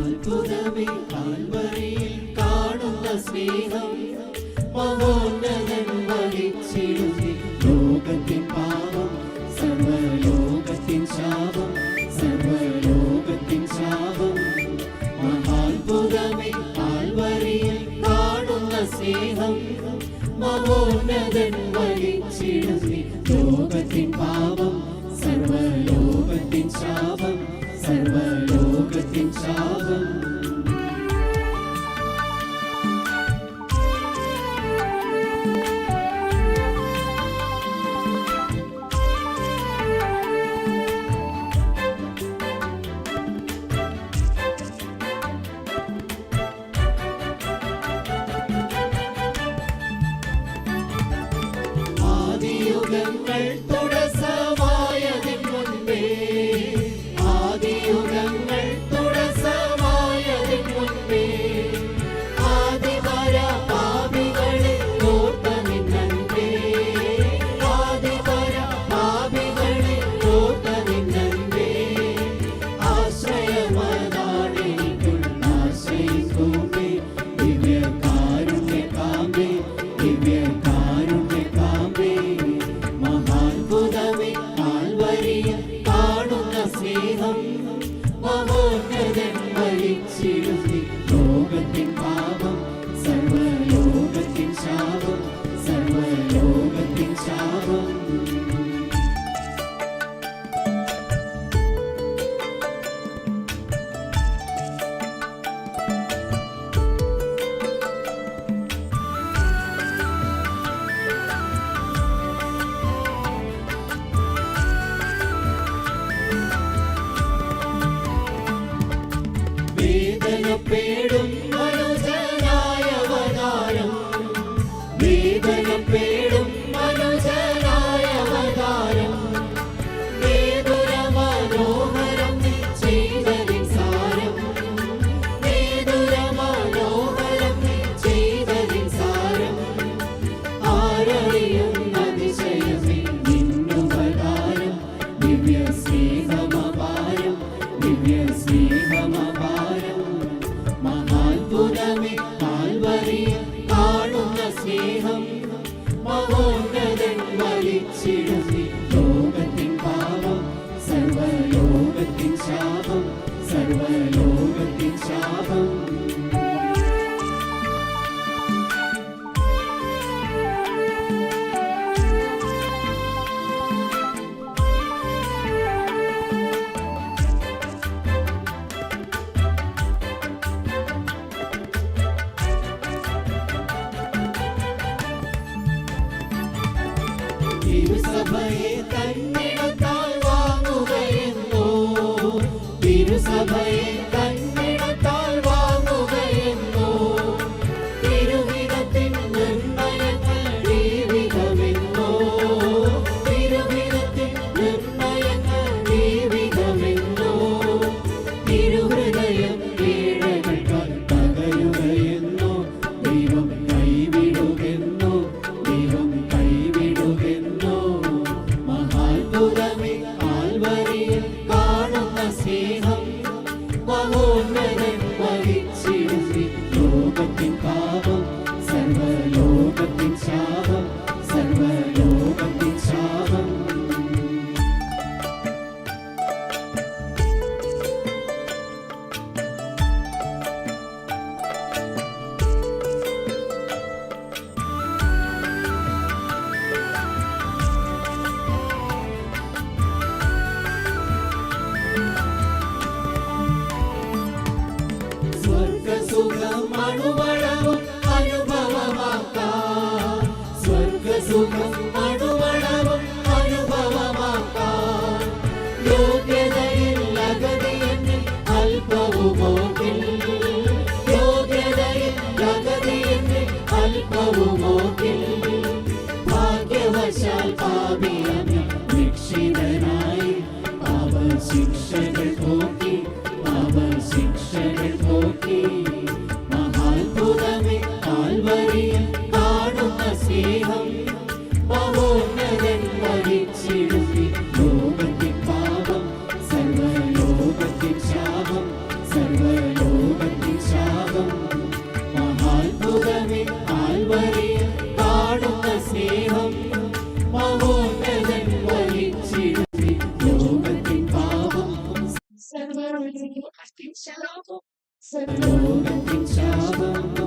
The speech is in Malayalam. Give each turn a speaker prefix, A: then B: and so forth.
A: അത്ഭുതമേ കാൽവരിയിൽ കാണുന്ന സ്നേഹം മഹോന്നതൻ വഹിച്ചിടുന്നേ ലോകത്തിൻ പാപം സർവലോകത്തിൻ ശാപം സർവലോകത്തിൻ ശാപം മഹാത്ഭുതമേ കാൽവരിയിൽ കാണുന്ന സ്നേഹം മഹോന്നതൻ വഹിച്ചിടുന്നേ ലോകത്തിൻ പാപം സർവലോകത്തിൻ ശാപം സർവലോകത്തിൻ ശാപം ആദിയുഗങ്ങൾ തുടസമായതിൻ മുൻപേ ആദിയുഗങ്ങൾ തുടസമായതിൻ മുൻപേ ആദിപര പാപികളെ ഓർത്ത നിന്നേ ആദിപര പാപികളെ ഓർത്ത നിന്നേ ആശ്രയമതാണെനിക്കുള്ള ആശ്രയിക്കുമേ ദിവ്യകാരുണ്യ കാമ്പേ ദിവ്യകാരുണ്യ കാമ്പേ മഹാത്ഭുതമേ കാൽവരിയിൽ കാണുന്ന സ്നേഹം മഹോന്നതൻ വഹിച്ചിടുന്നേ ലോകത്തിൻ പാപം സർവലോകത്തിൻ ശാപം സർവലോകത്തിൻ ശാപം വേദനപ്പെടും മനുജനായ അവതാരം വേദനപ്പെടും മനുജനായ അവതാരം വേദുര മനോഹരം ചെയ്തതിൻ സാരം വേദുര മനോഹരം ചെയ്തതിൻ സാരം ആരറിയും അതിശയമേ നിന്നുപകാരം ദിവ്യ സ്നേഹമപാരം ദിവ്യ സ്നേഹമപാരം മഹാത്ഭുതമേ കാൽവരിയിൽ കാണുന്ന സ്നേഹം മഹോന്നതൻ വഹിച്ചിടുന്നേ ലോകത്തിൻ പാപം സർവലോകത്തിൻ ശാപം സർവലോകത്തിൻ ശാപം തിരുസഭയെ തന്നിടത്താൽ വാങ്ങുകയെന്നോ തിരുസഭയെ തന്നിടത്താൽ വാങ്ങുകയെന്നോ തിരുഹിതത്തിൻ നിർണയങ്ങൾ ദൈവികമെന്നോ തിരുഹിതത്തിൻ നിർണയങ്ങൾ ദൈവികമെന്നോ തിരുഹൃദയം ഏഴകൾക്കാൽ തകരുകയെന്നോ ദൈവം കൈവിടുകെന്നോ ദൈവം കൈവിടുകെന്നോ മഹാത്ഭുതമേ കാൽവരിയിൽ കാണുന്ന സ്നേഹം മഹോന്നതൻ വഹിച്ചിടുന്നേ ലോകത്തിൻ പാപം സർവലോകത്തിൻ ശാപം സർവലോകത്തിൻ ശാപം സ്വർഗസുഖം അണുവളവും അനുഭവമാക്കാം സ്വർഗസുഖം അണുവളവും അനുഭവമാക്കാം യോഗ്യതയിൽ അഗതിയെന്നിൽ അല്പവുമോകിൽ യോഗ്യതയിൽ അഗതിയെന്നിൽ അല്പവുമോകിൽ ഭാഗ്യവശാൽ പാപിയെന്നിൽ രക്ഷിതനായി പാപശിക്ഷകൾ പോക്കി പാപശിക്ഷകൾ പോക്കി മഹാത്ഭുതമേ കാൽവരിയിൽ കാണുന്ന സ്നേഹം മഹോന്നതൻ വഹിച്ചിടുന്നേ ലോകത്തിൻ പാപം സർവലോകത്തിൻ ശാപം സർവലോക ലോകത്തിൻ ശാപം